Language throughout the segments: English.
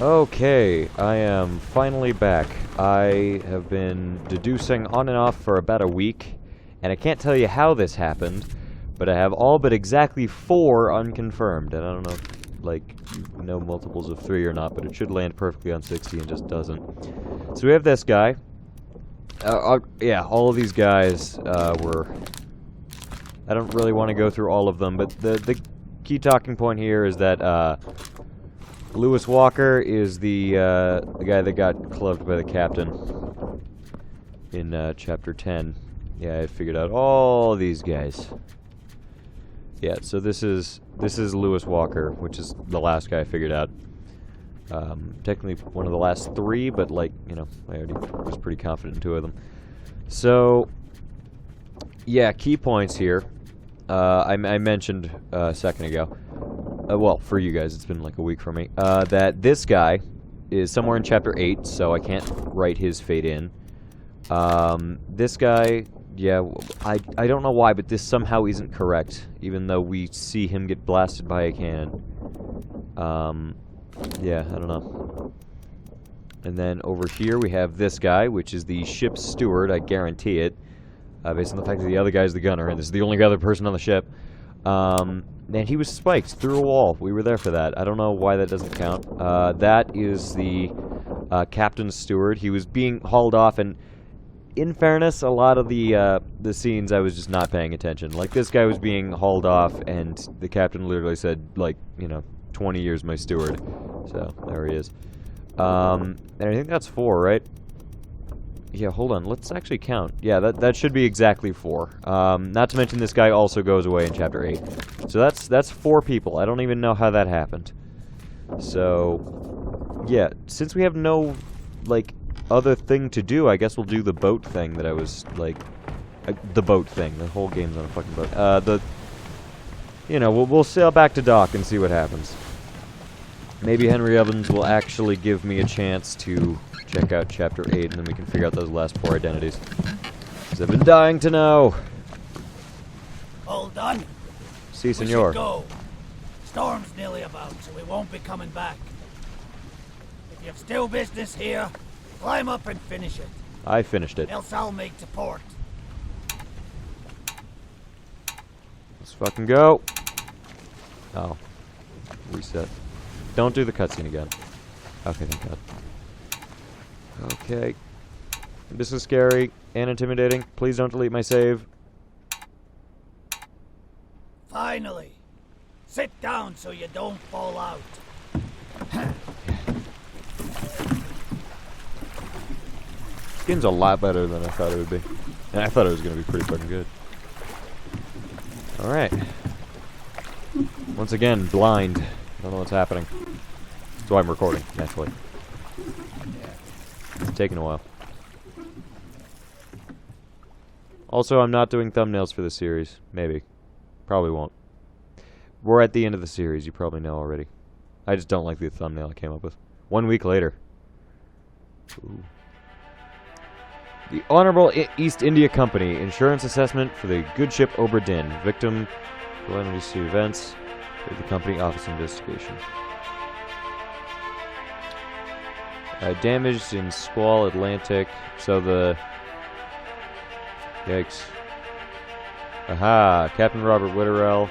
Okay, I am finally back. I have been deducing on and off for about a week, and I can't tell you how this happened, but I have all but exactly 4 unconfirmed, and I don't know if, like, you know multiples of 3 or not, but it should land perfectly on 60 and just doesn't. So we have this guy. Yeah, all of these guys were... I don't really want to go through all of them, but the key talking point here is that, Lewis Walker is the guy that got clubbed by the captain in chapter 10. Yeah, I figured out all these guys. Yeah, so this is Lewis Walker, which is the last guy I figured out. Technically one of the last 3, but like, you know, I already was pretty confident in 2 of them. So, yeah, key points here. I mentioned a second ago. Well, for you guys, it's been like a week for me. That this guy is somewhere in chapter 8, so I can't write his fate in. This guy, yeah, I don't know why, but this somehow isn't correct, even though we see him get blasted by a cannon. Yeah, I don't know. And then over here we have this guy, which is the ship's steward, I guarantee it. Based on the fact that the other guy's the gunner, and this is the only other person on the ship. And he was spiked through a wall. We were there for that. I don't know why that doesn't count. That is the captain's steward. He was being hauled off, and in fairness, a lot of the scenes I was just not paying attention. Like, this guy was being hauled off, and the captain literally said, like, you know, 20 years my steward. So, there he is. And I think that's 4, right? Yeah, hold on. Let's actually count. Yeah, that should be exactly 4. Not to mention this guy also goes away in chapter 8. So that's 4 people. I don't even know how that happened. So, yeah, since we have no, like, other thing to do, I guess we'll do the boat thing that I was, like... the boat thing. The whole game's on a fucking boat. You know, we'll sail back to dock and see what happens. Maybe Henry Evans will actually give me a chance to check out chapter 8, and then we can figure out those last 4 identities. Because I've been dying to know. All done? Si, senor. We should go. Storm's nearly about, so we won't be coming back. If you've still business here, climb up and finish it. I finished it. Else I'll make to port. Let's fucking go. Oh. Reset. Don't do the cutscene again. Okay, thank God. Okay. This is scary and intimidating. Please don't delete my save. Finally. Sit down so you don't fall out. Skin's a lot better than I thought it would be. And I thought it was going to be pretty fucking good. Alright. Once again, blind. I don't know what's happening. That's why I'm recording, naturally. It's taking a while. Also, I'm not doing thumbnails for this series. Maybe. Probably won't. We're at the end of the series, you probably know already. I just don't like the thumbnail I came up with. 1 week later. Ooh. The Honorable East India Company. Insurance assessment for the good ship Obra Dinn. Victim, calamities to events. The company office investigation. Damaged in Squall Atlantic. So the... Yikes. Aha! Captain Robert Witterell.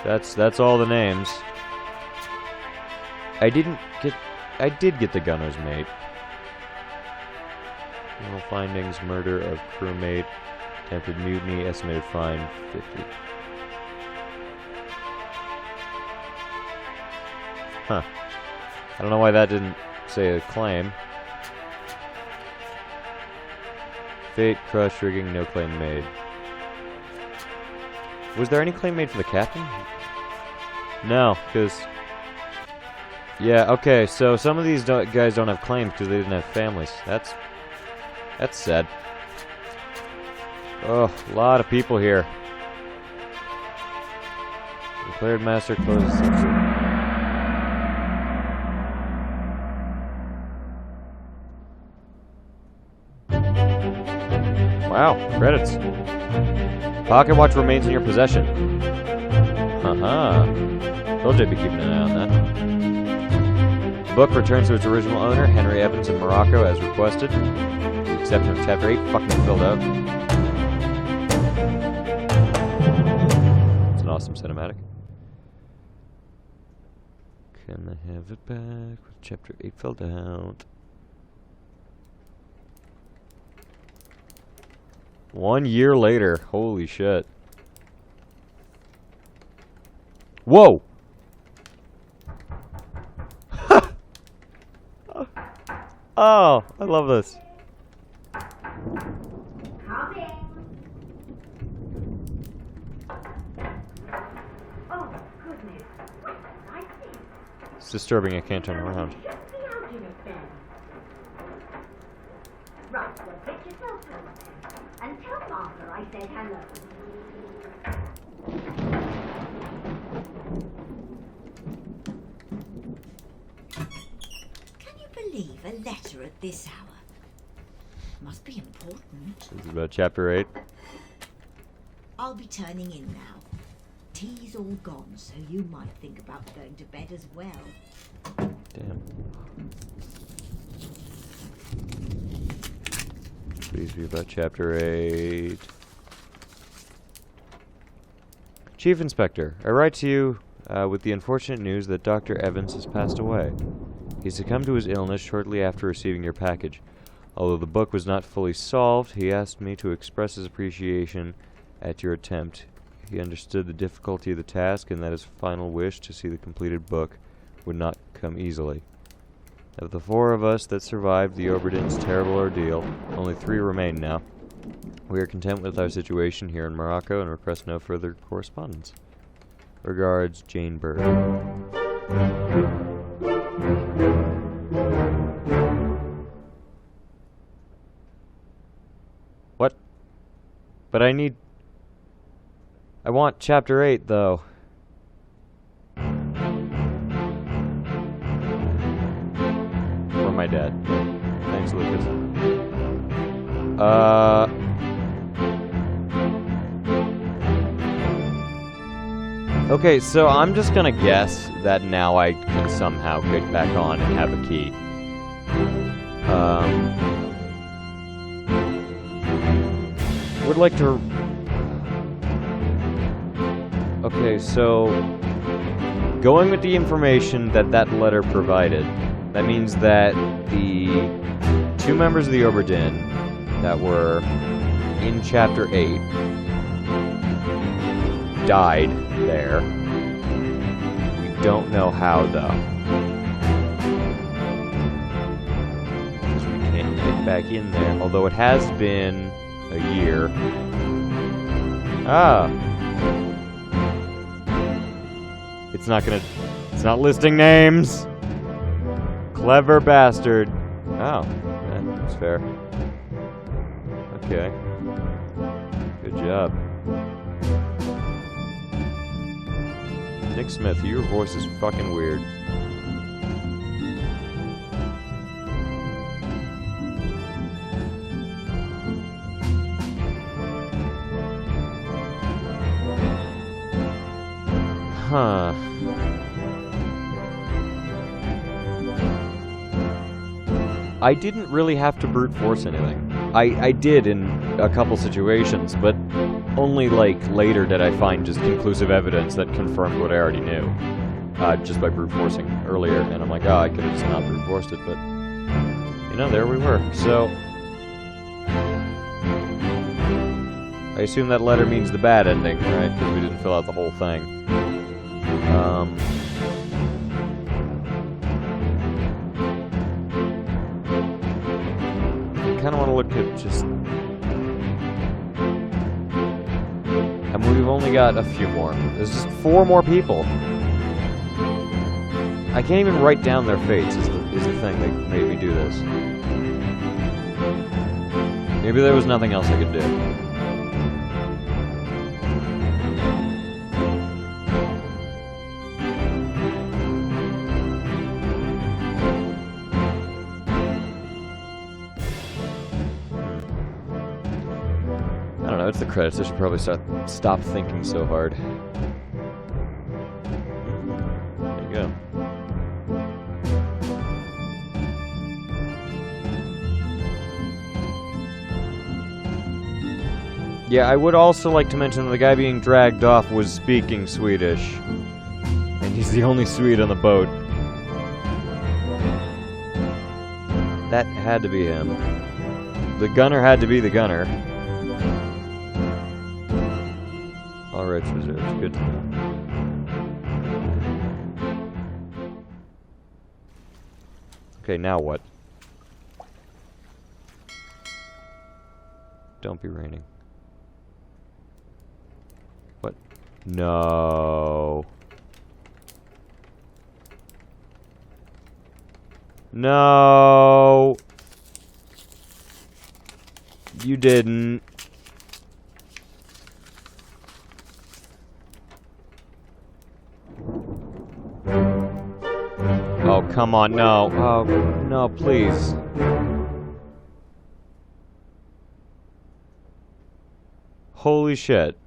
That's all the names. I did get the gunner's mate. Criminal findings, murder of crewmate, attempted mutiny, estimated fine 50. Huh. I don't know why that didn't say a claim. Fate, crush, rigging, no claim made. Was there any claim made for the captain? No, because... Yeah, okay, so some of these guys don't have claims because they didn't have families. That's sad. Oh, a lot of people here. Declared master closes section. Wow, credits. Pocket watch remains in your possession. Haha. Told you I'd be keeping an eye on that. book returns to its original owner, Henry Evans in Morocco, as requested. The exception of Chapter 8, fucking filled out. It's an awesome cinematic. Can I have it back? Chapter 8 filled out. 1 year later. Holy shit. Whoa! Oh, I love this. Coming. Oh, goodness. What did I think? It's disturbing, I can't turn around. Just be out in it then. Right, well, get yourself home then. And tell Martha I said hello. Can you believe a letter at this hour? Must be important. This is about Chapter 8. I'll be turning in now. Tea's all gone, so you might think about going to bed as well. Damn. Please be about Chapter 8. Chief Inspector, I write to you with the unfortunate news that Dr. Evans has passed away. He succumbed to his illness shortly after receiving your package. Although the book was not fully solved, he asked me to express his appreciation at your attempt. He understood the difficulty of the task and that his final wish to see the completed book would not come easily. Of the 4 of us that survived the Obra Dinn's terrible ordeal, only 3 remain now. We are content with our situation here in Morocco and request no further correspondence. Regards, Jane Bird. What? But I want Chapter 8, though. Or my dad. Thanks, Lucas. Okay, so I'm just gonna guess that now I can somehow get back on and have a key. Would like to... Okay, so... Going with the information that that letter provided, that means that the 2 members of the Obra Dinn that were in Chapter 8 died there. We don't know how, though. Because we can't get back in there. Although it has been a year. Ah! It's not listing names! Clever bastard. Oh, that's fair. Okay. Good job. Nick Smith, your voice is fucking weird. Huh. I didn't really have to brute force anything. I did in a couple situations, but only like later did I find just conclusive evidence that confirmed what I already knew. Just by brute forcing earlier, and I'm like, oh, I could have just not brute forced it, but you know, there we were. So I assume that letter means the bad ending, right? Because we didn't fill out the whole thing. I kind of want to look at just... And we've only got a few more. There's just 4 more people. I can't even write down their fates, is the thing that made me do this. Maybe there was nothing else I could do. I don't know, it's the credits. I should probably stop thinking so hard. There you go. Yeah, I would also like to mention that the guy being dragged off was speaking Swedish. And he's the only Swede on the boat. That had to be him. The gunner had to be the gunner. All rights reserved. Good to know. Okay, now what? Don't be raining. What? No. No. You didn't. Oh, come on, no. Oh, no, please. Holy shit.